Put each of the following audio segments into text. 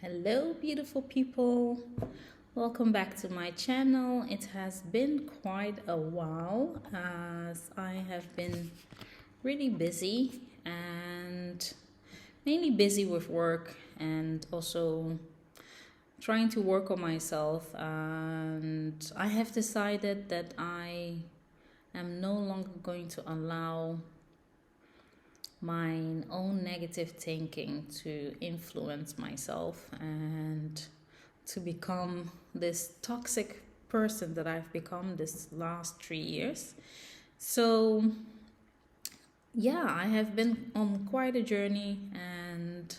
Hello, beautiful people. Welcome back to my channel. It has been quite a while as I have been really busy and mainly busy with work and also trying to work on myself. And I have decided that I am no longer going to allow my own negative thinking to influence myself and to become this toxic person that I've become this last 3 years. So, yeah, I have been on quite a journey and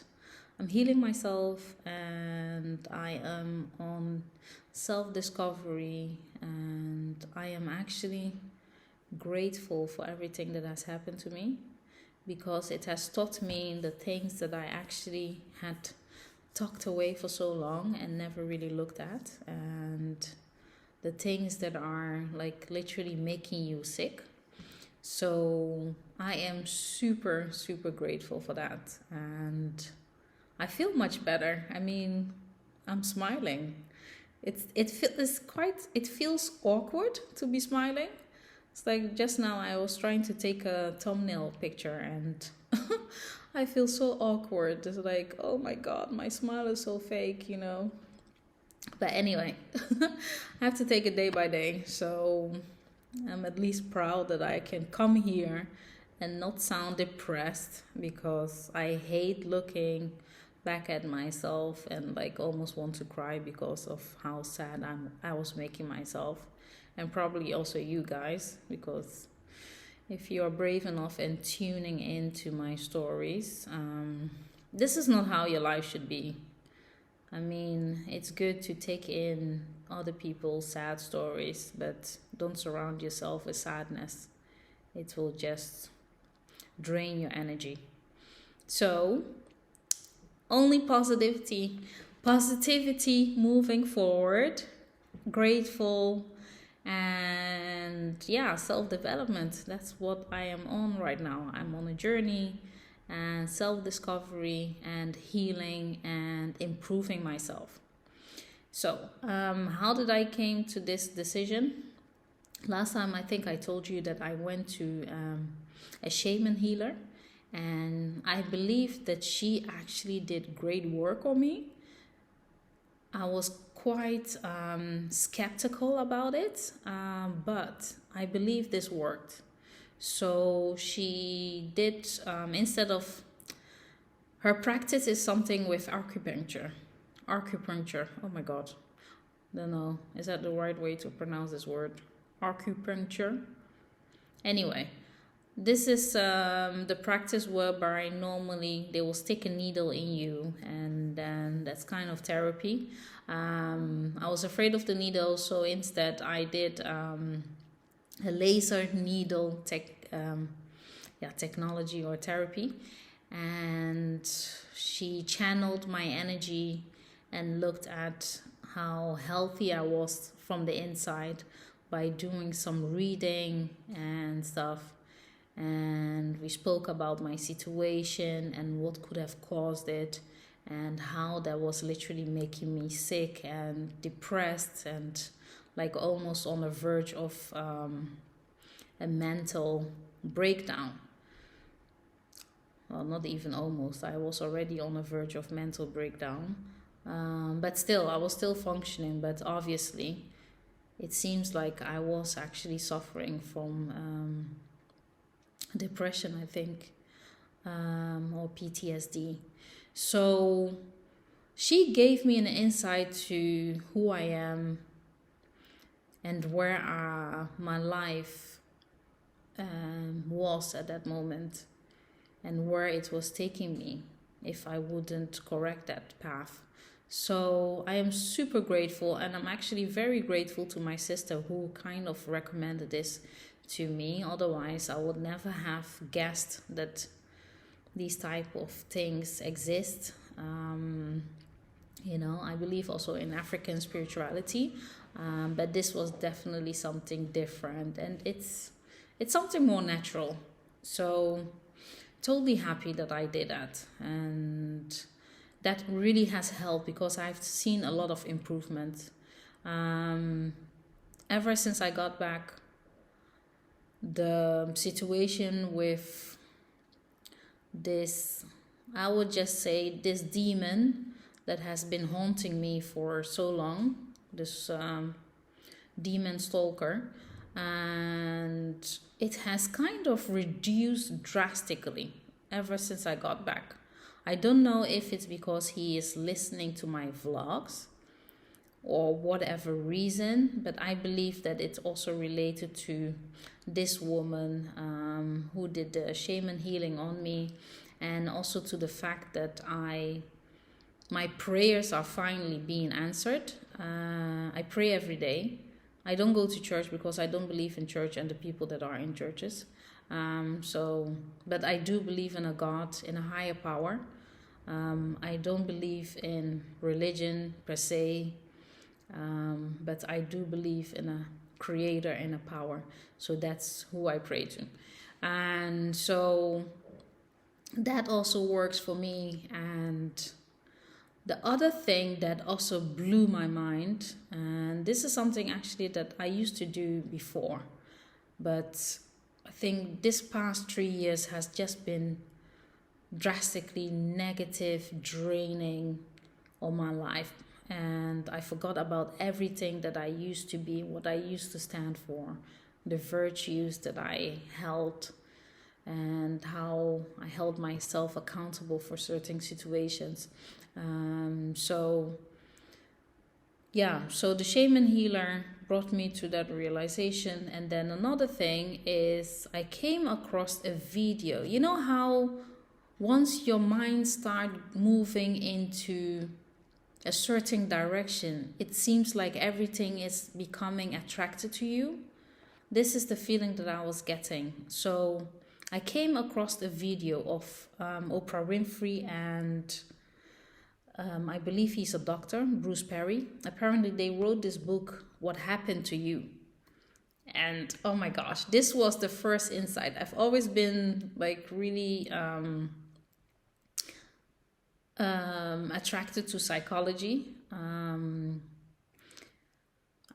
I'm healing myself and I am on self discovery and I am actually grateful for everything that has happened to me because it has taught me the things that I actually had tucked away for so long and never really looked at, and the things that are like literally making you sick. So I am super, super grateful for that. And I feel much better. I mean, I'm smiling. It feels awkward to be smiling. It's like just now I was trying to take a thumbnail picture and I feel so awkward. It's like, oh my god, my smile is so fake. But anyway, I have to take it day by day. So I'm at least proud that I can come here and not sound depressed because I hate looking back at myself and like almost want to cry because of how sad I was making myself, and probably also you guys, because if you are brave enough and tuning into my stories, this is not how your life should be. I mean, it's good to take in other people's sad stories, but don't surround yourself with sadness. It will just drain your energy. So, only positivity moving forward, grateful, and yeah, self-development. That's what I am on right now. I'm on a journey and self-discovery and healing and improving myself. So how did I came to this decision? Last time I think I told you that I went to a shaman healer, and I believe that she actually did great work on me. I was quite skeptical about it, but I believe this worked. So she did, instead of, her practice is something with acupuncture. Acupuncture, oh my god. Don't know, is that the right way to pronounce this word? Acupuncture. Anyway, this is the practice whereby normally they will stick a needle in you, and then that's kind of therapy. I was afraid of the needle, so instead I did a laser needle technology or therapy, and she channeled my energy and looked at how healthy I was from the inside by doing some reading and stuff. And we spoke about my situation and what could have caused it and how that was literally making me sick and depressed and like almost on the verge of a mental breakdown. Well, not even almost. I was already on the verge of mental breakdown. But still, I was still functioning. But obviously, it seems like I was actually suffering from depression, I think, or PTSD. So she gave me an insight to who I am and where my life was at that moment and where it was taking me if I wouldn't correct that path. So I am super grateful, and I'm actually very grateful to my sister who kind of recommended this to me. Otherwise, I would never have guessed that these type of things exist. I believe also in African spirituality, but this was definitely something different, and it's something more natural. So totally happy that I did that, and that really has helped because I've seen a lot of improvement. Um, Ever since I got back, the situation with this, I would just say, this demon that has been haunting me for so long, this demon stalker, and it has kind of reduced drastically ever since I got back. I don't know if it's because he is listening to my vlogs or whatever reason, but I believe that it's also related to this woman who did the shaman healing on me, and also to the fact that my prayers are finally being answered. I pray every day. I don't go to church because I don't believe in church and the people that are in churches. But I do believe in a God, in a higher power. I don't believe in religion per se, but I do believe in a creator and a power. So that's who I pray to. And so that also works for me. And the other thing that also blew my mind, and this is something actually that I used to do before, but I think this past 3 years has just been drastically negative, draining on my life. And I forgot about everything that I used to be, what I used to stand for, the virtues that I held, and how I held myself accountable for certain situations. So the shaman healer brought me to that realization. And then another thing is I came across a video. You know how once your mind starts moving into a certain direction, it seems like everything is becoming attracted to you? This is the feeling that I was getting. So I came across a video of Oprah Winfrey and I believe he's a doctor, Bruce Perry. Apparently they wrote this book, What Happened to You? And oh my gosh, this was the first insight. I've always been like really attracted to psychology.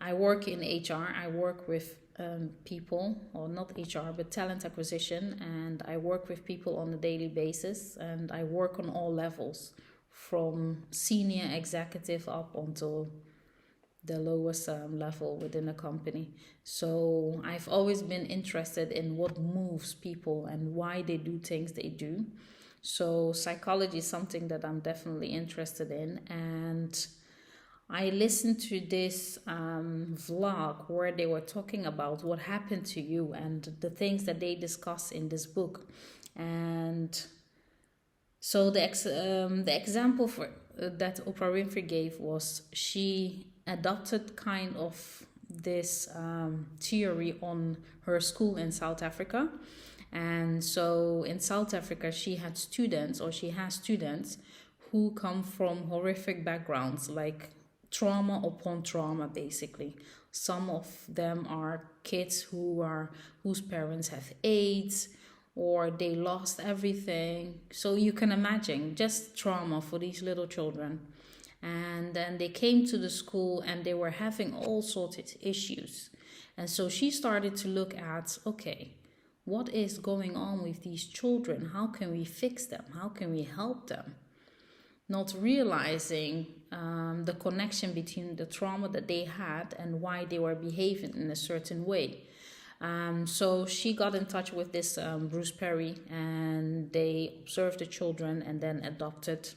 I work in HR. I work with people, or not HR, but talent acquisition. And I work with people on a daily basis. And I work on all levels, from senior executive up until the lowest level within a company. So I've always been interested in what moves people and why they do things they do. So psychology is something that I'm definitely interested in. And I listened to this vlog where they were talking about what happened to you and the things that they discuss in this book. And so the example for that Oprah Winfrey gave was she adopted kind of this theory on her school in South Africa. And so in South Africa, she has students who come from horrific backgrounds, like trauma upon trauma, basically. Some of them are kids whose parents have AIDS, or they lost everything. So you can imagine just trauma for these little children. And then they came to the school and they were having all sorts of issues. And so she started to look at, okay, what is going on with these children? How can we fix them? How can we help them? Not realizing the connection between the trauma that they had and why they were behaving in a certain way. So she got in touch with this Bruce Perry, and they observed the children and then adopted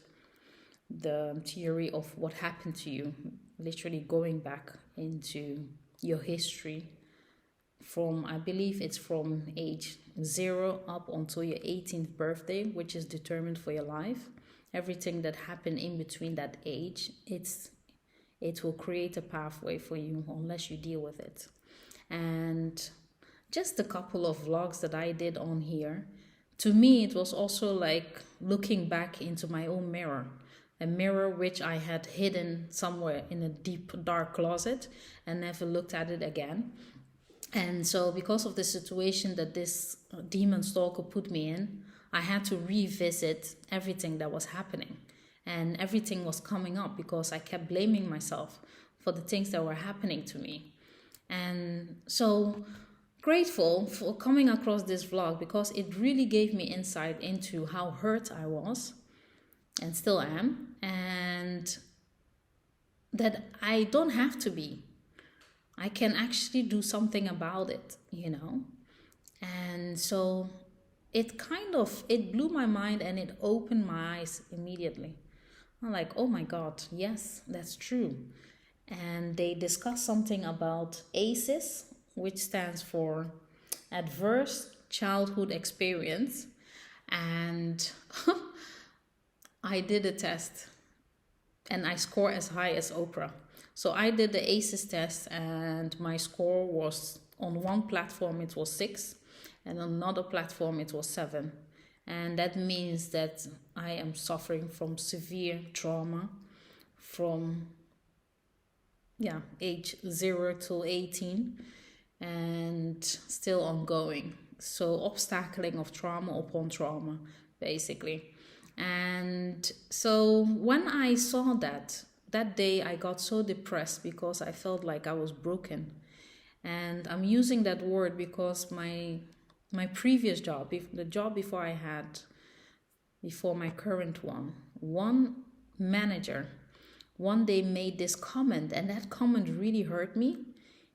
the theory of what happened to you, literally going back into your history from, I believe it's from age 0 up until your 18th birthday, which is determined for your life. Everything that happened in between that age, it will create a pathway for you unless you deal with it. And just a couple of vlogs that I did on here, to me it was also like looking back into my own mirror, a mirror which I had hidden somewhere in a deep dark closet and never looked at it again. And so because of the situation that this demon stalker put me in, I had to revisit everything that was happening. And everything was coming up because I kept blaming myself for the things that were happening to me. And so grateful for coming across this vlog because it really gave me insight into how hurt I was and still am, and that I don't have to be. I can actually do something about it, And so it blew my mind and it opened my eyes immediately. I'm like, oh my God, yes, that's true. And they discussed something about ACEs, which stands for Adverse Childhood Experience. And I did a test and I score as high as Oprah. So I did the ACEs test and my score was, on one platform it was 6 and on another platform it was 7. And that means that I am suffering from severe trauma from age 0 to 18 and still ongoing. So obstacling of trauma upon trauma, basically. And so when I saw that day I got so depressed because I felt like I was broken. And I'm using that word because my previous job, the job before my current one manager one day made this comment, and that comment really hurt me.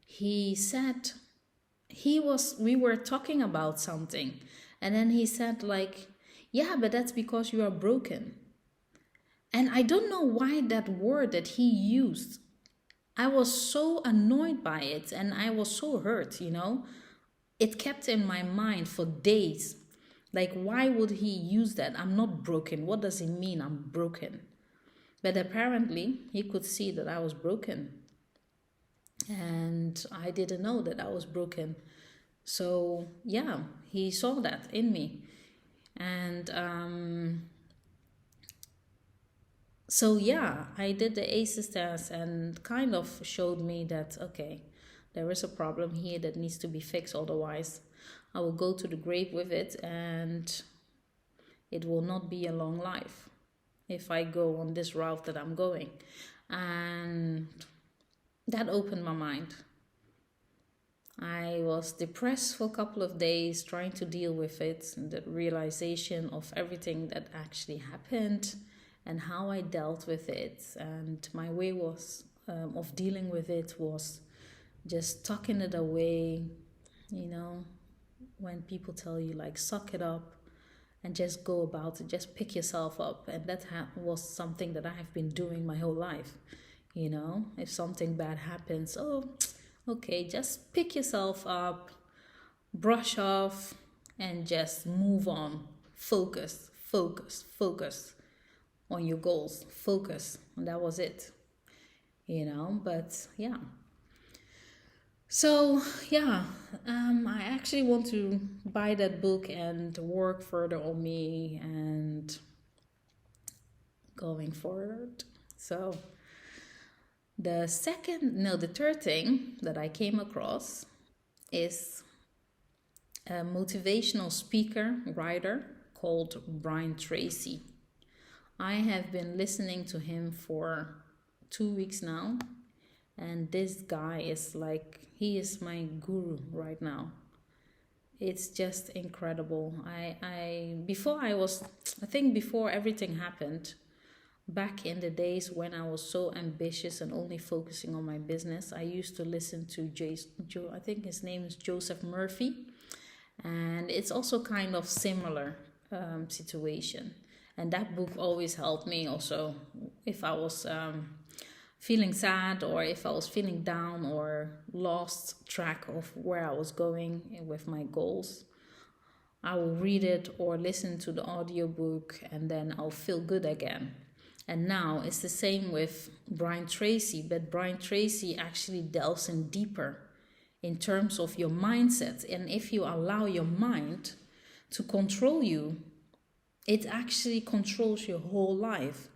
He said we were talking about something, and then he said like, yeah, but that's because you are broken. And I don't know why that word that he used, I was so annoyed by it and I was so hurt, It kept in my mind for days. Like, why would he use that? I'm not broken. What does it mean I'm broken? But apparently he could see that I was broken. And I didn't know that I was broken. So, yeah, he saw that in me. And I did the ACEs test and kind of showed me that, okay, there is a problem here that needs to be fixed. Otherwise, I will go to the grave with it and it will not be a long life if I go on this route that I'm going. And that opened my mind. I was depressed for a couple of days trying to deal with it, and the realization of everything that actually happened and how I dealt with it. And my way was of dealing with it was just tucking it away, when people tell you like suck it up and just go about it, just pick yourself up. And that was something that I have been doing my whole life. If something bad happens, okay, just pick yourself up, brush off, and just move on. Focus on your goals. Focus. And that was it. But yeah. So, I actually want to buy that book and work further on me and going forward. So, the third thing that I came across is a motivational speaker, writer called Brian Tracy. I have been listening to him for 2 weeks now. And this guy is he is my guru right now. It's just incredible. Before everything happened, back in the days when I was so ambitious and only focusing on my business, I used to listen to I think his name is Joseph Murphy. And it's also kind of similar situation. And that book always helped me also if I was feeling sad or if I was feeling down or lost track of where I was going with my goals. I will read it or listen to the audiobook and then I'll feel good again. And now it's the same with Brian Tracy, but Brian Tracy actually delves in deeper in terms of your mindset. And if you allow your mind to control you, it actually controls your whole life.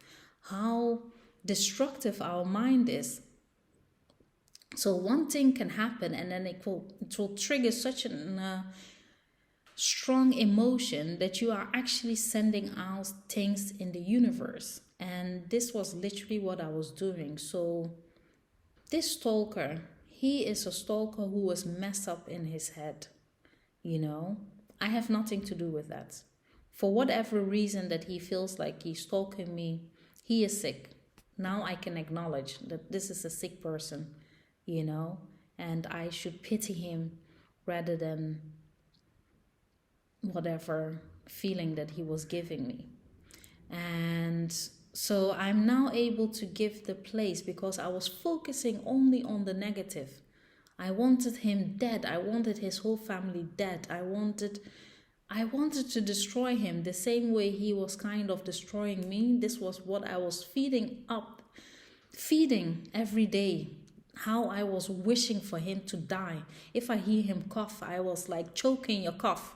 How destructive our mind is. So one thing can happen and then it will trigger such a strong emotion that you are actually sending out things in the universe. And this was literally what I was doing. So this stalker, he is a stalker who was messed up in his head, you know. I have nothing to do with that. For whatever reason that he feels like he's stalking me, he is sick. Now I can acknowledge that this is a sick person, you know, and I should pity him rather than whatever feeling that he was giving me. And so I'm now able to give the place because I was focusing only on the negative. I wanted him dead. I wanted his whole family dead. I wanted to destroy him the same way he was kind of destroying me. This was what I was feeding every day. How I was wishing for him to die. If I hear him cough, I was like, choking your cough.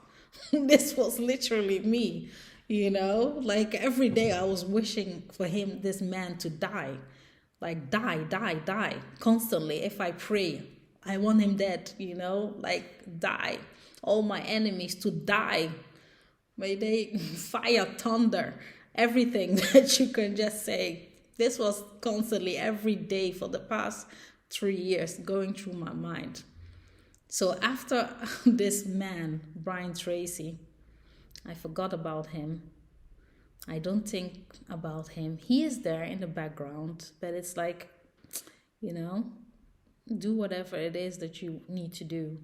This was literally me, you know, like every day I was wishing for him, this man, to die, like die constantly. If I pray, I want him dead, you know, like die, all my enemies to die. May they fire, thunder, everything that you can just say. This was constantly every day for the past 3 years going through my mind. So after this man, Brian Tracy, I forgot about him. I don't think about him. He is there in the background, but it's like, you know, do whatever it is that you need to do.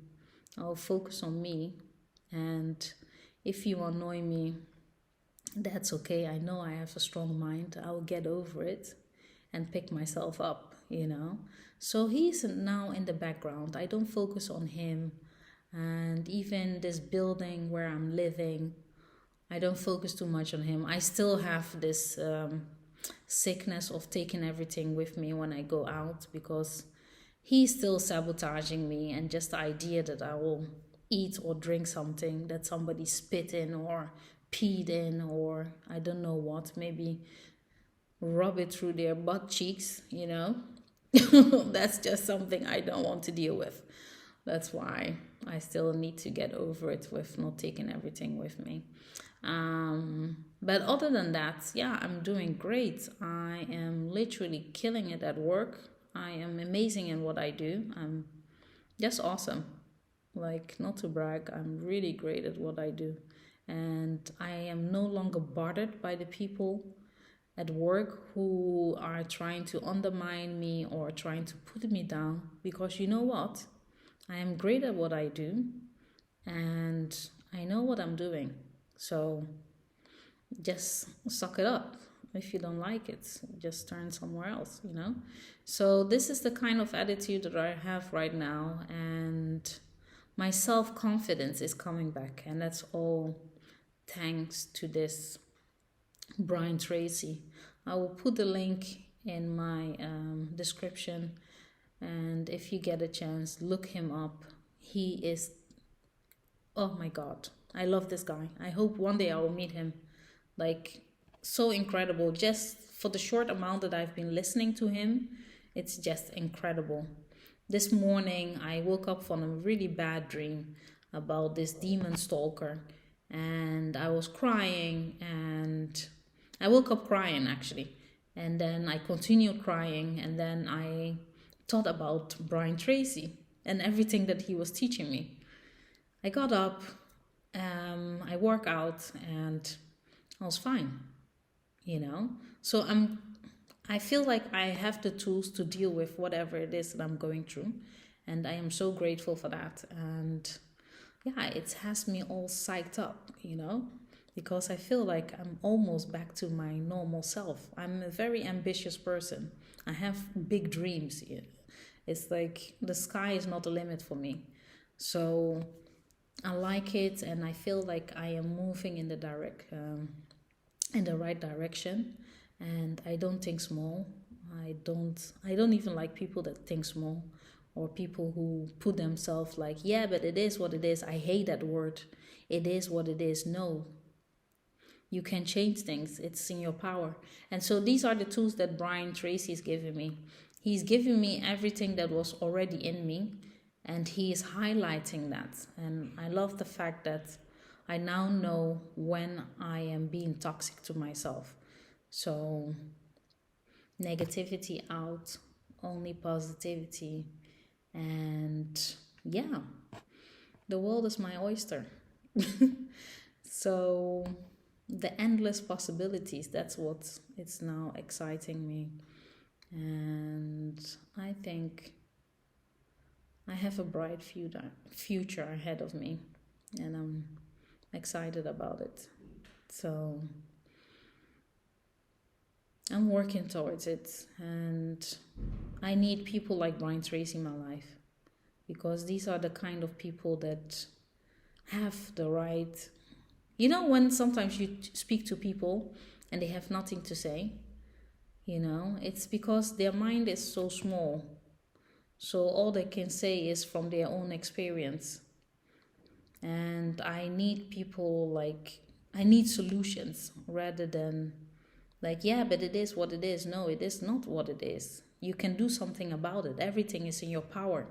I'll focus on me. And if you annoy me, that's okay. I know I have a strong mind. I'll get over it and pick myself up, you know. So he's now in the background. I don't focus on him. And even this building where I'm living, I don't focus too much on him. I still have this sickness of taking everything with me when I go out because he's still sabotaging me. And just the idea that I will eat or drink something that somebody spit in or peed in or I don't know what, maybe rub it through their butt cheeks, you know. That's just something I don't want to deal with. That's why I still need to get over it with not taking everything with me. But other than that, yeah, I'm doing great. I am literally killing it at work. I am amazing in what I do. I'm just awesome. Like, not to brag, I'm really great at what I do. And I am no longer bothered by the people at work who are trying to undermine me or trying to put me down, because you know what? I am great at what I do and I know what I'm doing. So just suck it up. If you don't like it, just turn somewhere else, you know? So this is the kind of attitude that I have right now, and my self-confidence is coming back, and that's all thanks to this Brian Tracy. I will put the link in my description, and if you get a chance, look him up. He is, oh my God, I love this guy. I hope one day I will meet him. Like, so incredible. Just for the short amount that I've been listening to him, it's just incredible. This morning, I woke up from a really bad dream about this demon stalker, and I was crying, and I woke up crying actually, and then I continued crying, and then I thought about Brian Tracy and everything that he was teaching me. I got up, I work out, and I was fine, you know. So I feel like I have the tools to deal with whatever it is that I'm going through, and I am so grateful for that. And yeah, it has me all psyched up, you know, because I feel like I'm almost back to my normal self. I'm a very ambitious person. I have big dreams. It's like the sky is not the limit for me. So I like it, and I feel like I am moving in in the right direction. And I don't think small. I don't even like people that think small, or people who put themselves like, yeah, but it is what it is. I hate that word. It is what it is. No, you can change things. It's in your power. And so these are the tools that Brian Tracy is giving me. He's giving me everything that was already in me, and he is highlighting that. And I love the fact that I now know when I am being toxic to myself. So negativity out, only positivity. And yeah, the world is my oyster. So the endless possibilities, that's what it's now exciting me. And I think I have a bright future ahead of me, and I'm excited about it. So I'm working towards it, and I need people like Brian Tracy in my life, because these are the kind of people that have the right. You know, when sometimes you speak to people and they have nothing to say, it's because their mind is so small. So all they can say is from their own experience. And I need people I need solutions rather than yeah, but it is what it is. No, it is not what it is. You can do something about it. Everything is in your power.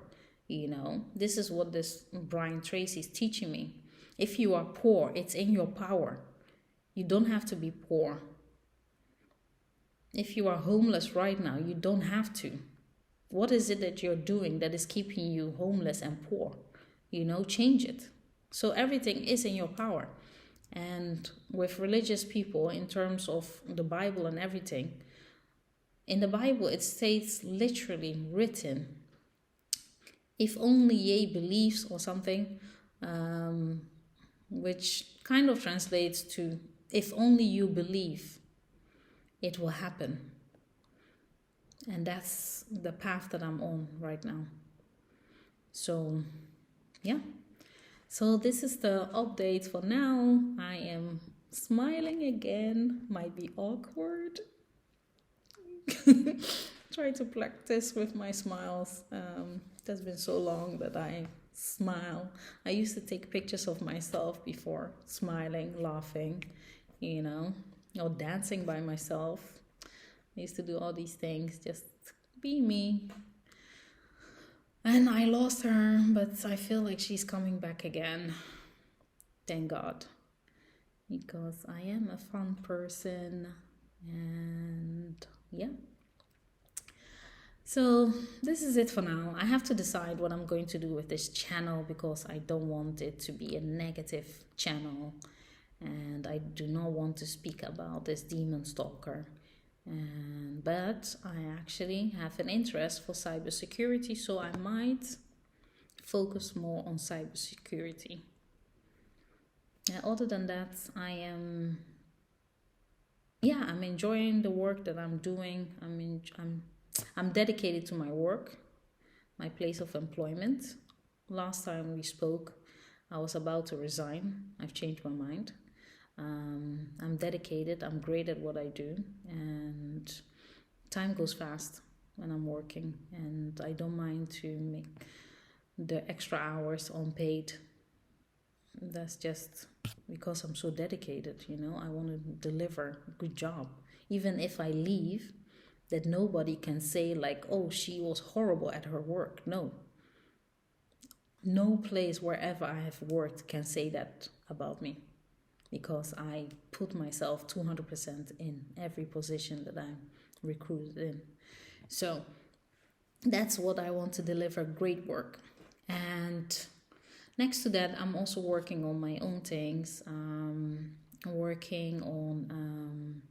This is what this Brian Tracy is teaching me. If you are poor, it's in your power. You don't have to be poor. If you are homeless right now, you don't have to. What is it that you're doing that is keeping you homeless and poor? Change it. So everything is in your power. And with religious people, in terms of the Bible and everything, in the Bible it states literally written, if only ye believes, or something, which kind of translates to, if only you believe, it will happen. And that's the path that I'm on right now. So, yeah. So this is the update for now. I am smiling again. Might be awkward. Try to practice with my smiles. It's been so long that I smile. I used to take pictures of myself before, smiling, laughing, or dancing by myself. I used to do all these things, just be me. And I lost her, but I feel like she's coming back again. Thank God. Because I am a fun person. And yeah. So this is it for now. I have to decide what I'm going to do with this channel, because I don't want it to be a negative channel. And I do not want to speak about this demon stalker. But I actually have an interest for cybersecurity, so I might focus more on cybersecurity. Other than that, I'm enjoying the work that I'm doing. I'm dedicated to my work, my place of employment. Last time we spoke, I was about to resign. I've changed my mind. I'm dedicated. I'm great at what I do, and time goes fast when I'm working, and I don't mind to make the extra hours unpaid. That's just because I'm so dedicated. I want to deliver a good job. Even if I leave, that nobody can say oh, she was horrible at her work. No place wherever I have worked can say that about me, because I put myself 200% in every position that I'm recruited in. So that's what I want to deliver, great work. And next to that, I'm also working on my own things. Working on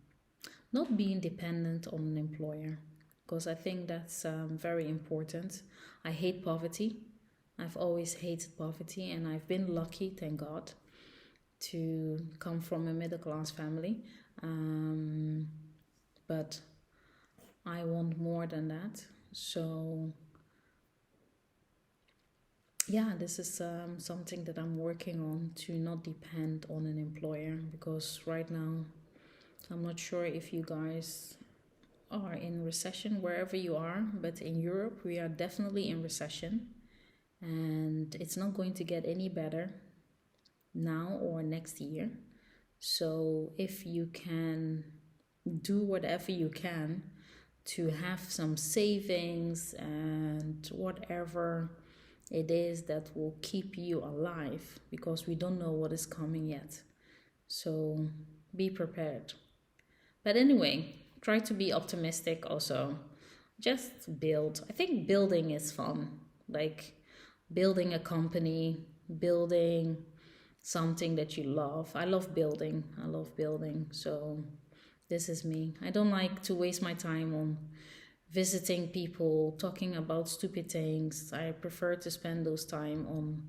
not being dependent on an employer, because I think that's very important. I hate poverty. I've always hated poverty, and I've been lucky, thank God, to come from a middle-class family. But I want more than that. So yeah, this is something that I'm working on, to not depend on an employer, because right now I'm not sure if you guys are in recession wherever you are, but in Europe we are definitely in recession, and it's not going to get any better now or next year. So if you can do whatever you can to have some savings and whatever it is that will keep you alive, because we don't know what is coming yet. So be prepared. But anyway, try to be optimistic also. Just build. I think building is fun. Like building a company, building something that you love. I love building. I love building. So this is me. I don't like to waste my time on visiting people, talking about stupid things. I prefer to spend those time on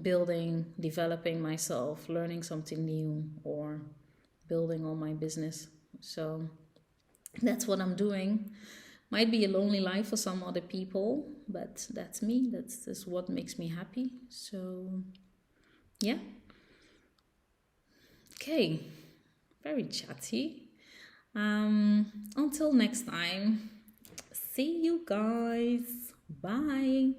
building, developing myself, learning something new, or building on my business. So that's what I'm doing. Might be a lonely life for some other people, but that's me. That's just what makes me happy. So, yeah. Okay. Very chatty. Until next time. See you guys. Bye.